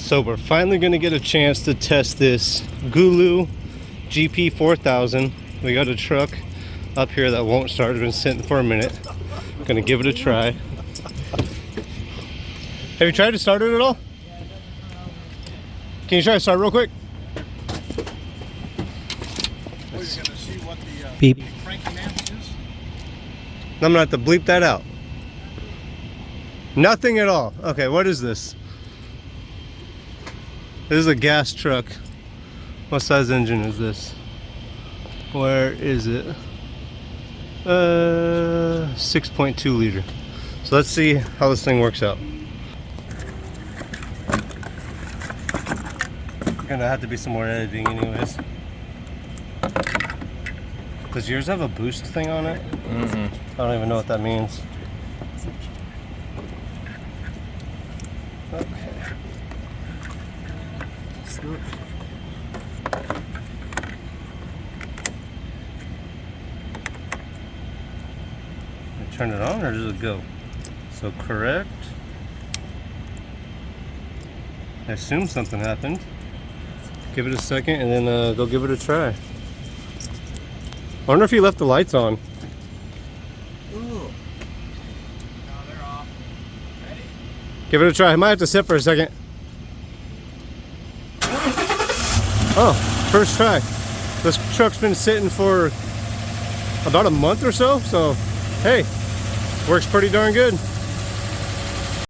So we're finally gonna get a chance to test this GOOLOO GP4000. We got a truck up here that won't start. It's been sitting for a minute. Gonna give it a try. Have you tried to start it at all? Can you try to start real quick? Well, you're gonna see what the beep cranking amp is? I'm gonna have to bleep that out. Nothing at all. Okay, what is this? This is a gas truck. What size engine is this? Where is it? 6.2 liter. So let's see how this thing works out. Gonna have to be some more editing anyways. Does yours have a boost thing on it? I don't even know what that means. Okay. Let's do it. Turn it on or does it go? So correct. I assume something happened. Give it a second and then go give it a try. I wonder if he left the lights on. Ooh. No, they're off. Ready? Give it a try. I might have to sit for a second. Oh, first try. This truck's been sitting for about a month or so, so hey, works pretty darn good.